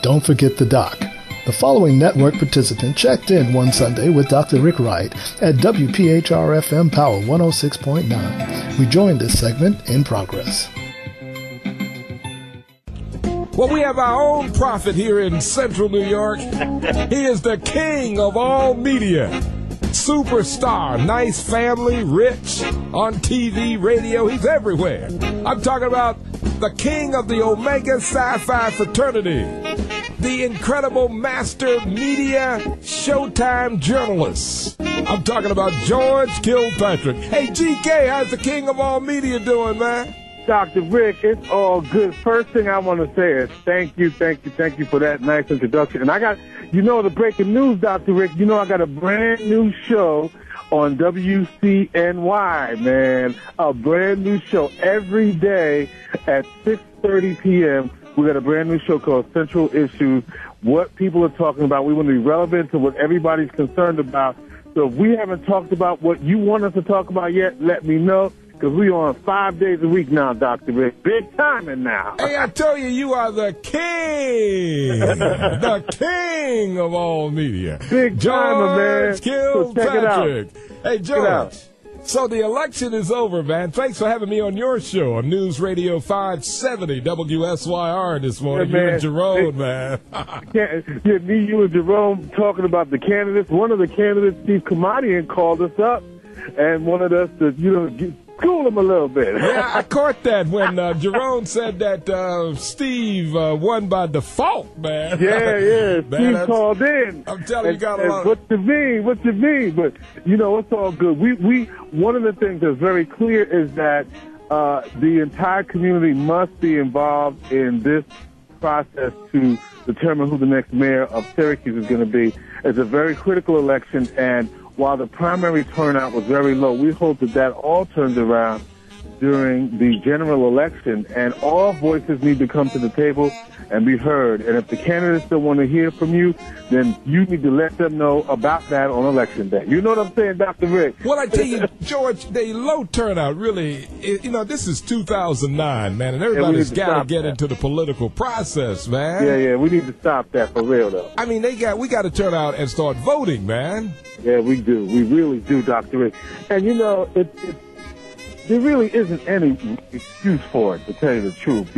don't forget the doc. The following network participant checked in one Sunday with Dr. Rick Wright at WPHR FM Power 106.9. We joined this segment in progress. Well, we have our own prophet here in central New York. He is the king of all media. Superstar, nice family, rich, on TV, radio, he's everywhere. I'm talking about the king of the Omega Sci-Fi fraternity, the incredible master media Showtime journalist. I'm talking about George Kilpatrick. Hey, GK, how's the king of all media doing, man? Dr. Rick, it's all good. First thing I want to say is thank you for that nice introduction. And I got, the breaking news, Dr. Rick, I got a brand new show on WCNY, man. A brand new show every day at 6:30 p.m. We got a brand new show called Central Issues, what people are talking about. We want to be relevant to what everybody's concerned about. So if we haven't talked about what you want us to talk about yet, let me know. Because we on 5 days a week now, Dr. Rick. Big timing now. Hey, I tell you, you are the king. The king of all media. Big timer, man. George Kilpatrick. Hey, George. So the election is over, man. Thanks for having me on your show on News Radio 570 WSYR this morning. Yeah, you and Jerome, man. Me, you and Jerome talking about the candidates. One of the candidates, Steve Kamadian, called us up and wanted us to, cool him a little bit. Yeah, I caught that when Jerome said that Steve won by default, man. Yeah. Man, Steve called in. I'm telling you, got a lot. What you mean? But, it's all good. We one of the things that's very clear is that the entire community must be involved in this process to determine who the next mayor of Syracuse is going to be. It's a very critical election, and while the primary turnout was very low, we hope that all turns around during the general election, and all voices need to come to the table and be heard. And if the candidates don't want to hear from you, then you need to let them know about that on Election Day. You know what I'm saying, Dr. Rick? Well, I tell you, George, the low turnout really, this is 2009, man, and everybody's got to get into the political process, man. Yeah, we need to stop that for real, though. I mean, we got to turn out and start voting, man. Yeah, we do. We really do, Dr. Rick. And, there really isn't any excuse for it, to tell you the truth.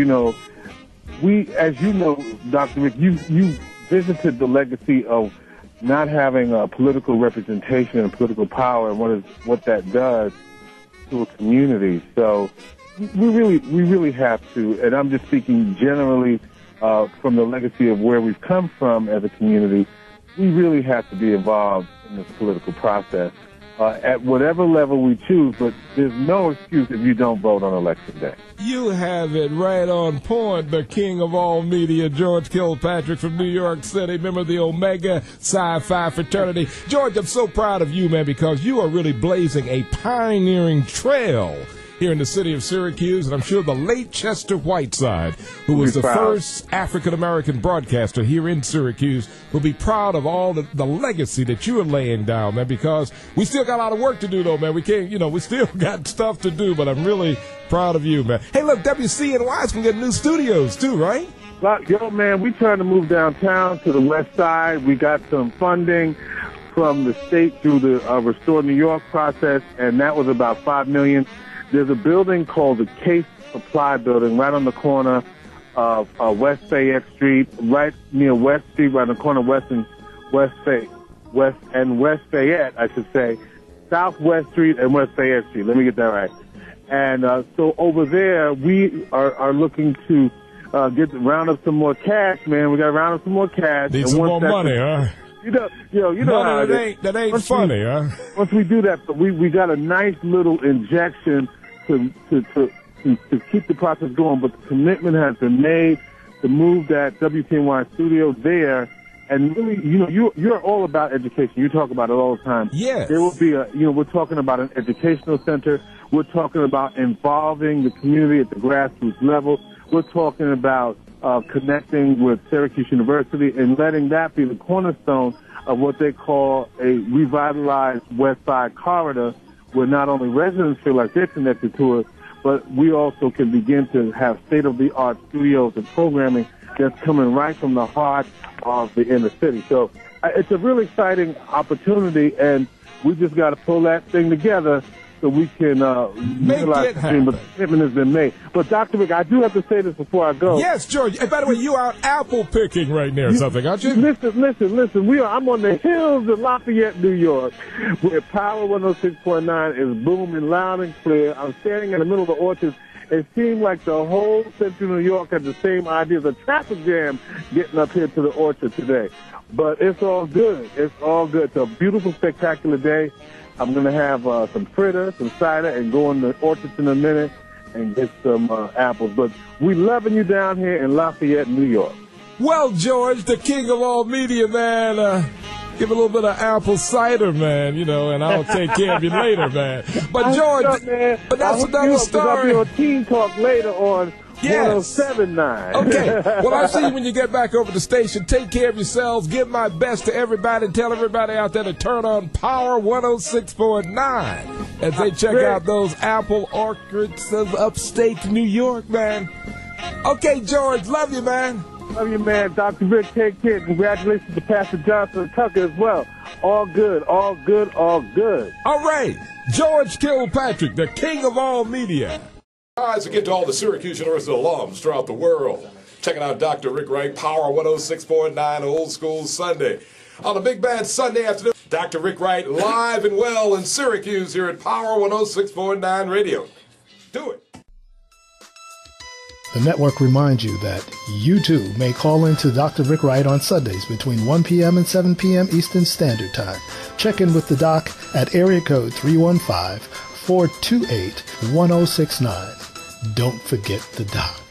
We, as you know, Dr. Rick, you visited the legacy of not having a political representation and political power and what that does to a community. So we really have to, and I'm just speaking generally from the legacy of where we've come from as a community, we really have to be involved in this political process at whatever level we choose, but there's no excuse if you don't vote on Election Day. You have it right on point, the king of all media, George Kilpatrick from New York City, member of the Omega Sci-Fi fraternity. George, I'm so proud of you, man, because you are really blazing a pioneering trail here in the city of Syracuse, and I'm sure the late Chester Whiteside, who was the first African-American broadcaster here in Syracuse, will be proud of all the legacy that you are laying down, man, because we still got a lot of work to do, though, man. We can't, we still got stuff to do, but I'm really proud of you, man. Hey, look, WCNY's going to get new studios, too, right? Yo, man, we trying to move downtown to the west side. We got some funding from the state through the Restore New York process, and that was about $5 million. There's a building called the Case Supply Building right on the corner of West Fayette Street, right near West Street, right on the corner of West Fayette, I should say. Southwest Street and West Fayette Street. Let me get that right. And so over there, we are looking to round up some more cash, man. We got to round up some more cash. Need some more money, huh? You know how that ain't funny, huh? Once we do that, we got a nice little injection to keep the process going, but the commitment has been made to move that WPNY studio there. And really, you're all about education. You talk about it all the time. Yes. There will be we're talking about an educational center. We're talking about involving the community at the grassroots level. We're talking about connecting with Syracuse University and letting that be the cornerstone of what they call a revitalized West Side corridor, where not only residents feel like they're connected to it, but we also can begin to have state-of-the-art studios and programming that's coming right from the heart of the inner city. So it's a really exciting opportunity, and we just got to pull that thing together so we can realize the dream. But the commitment has been made. But, Dr. Rick, I do have to say this before I go. Yes, George. And by the way, you are apple picking right now or something, aren't you? Listen. I'm on the hills of Lafayette, New York, where Power 106.9 is booming loud and clear. I'm standing in the middle of the orchard. It seemed like the whole central New York had the same idea. The traffic jam getting up here to the orchard today. But it's all good. It's all good. It's a beautiful, spectacular day. I'm going to have some fritter, some cider, and go in the orchards in a minute and get some apples. But we loving you down here in Lafayette, New York. Well, George, the king of all media, man, give a little bit of apple cider, man, and I'll take care of you later, man. But, George, but that's another story. I'll be on Teen Talk later on 107.9. Okay. Well, I'll see you when you get back over to the station. Take care of yourselves. Give my best to everybody and tell everybody out there to turn on Power 106.9 as they check out those apple orchards of upstate New York, man. Okay, George. Love you, man. Love you, man. Dr. Rick, take care. Congratulations to Pastor Johnson and Tucker as well. All good, all good, all good. All right. George Kilpatrick, the king of all media. Guys, again to all the Syracuse University alums throughout the world. Checking out Dr. Rick Wright, Power 106.9, Old School Sunday. On a big bad Sunday afternoon, Dr. Rick Wright live and well in Syracuse here at Power 106.9 Radio. Do it. The network reminds you that you too may call into Dr. Rick Wright on Sundays between 1 p.m. and 7 p.m. Eastern Standard Time. Check in with the doc at area code 315-428-1069. Don't forget the doc.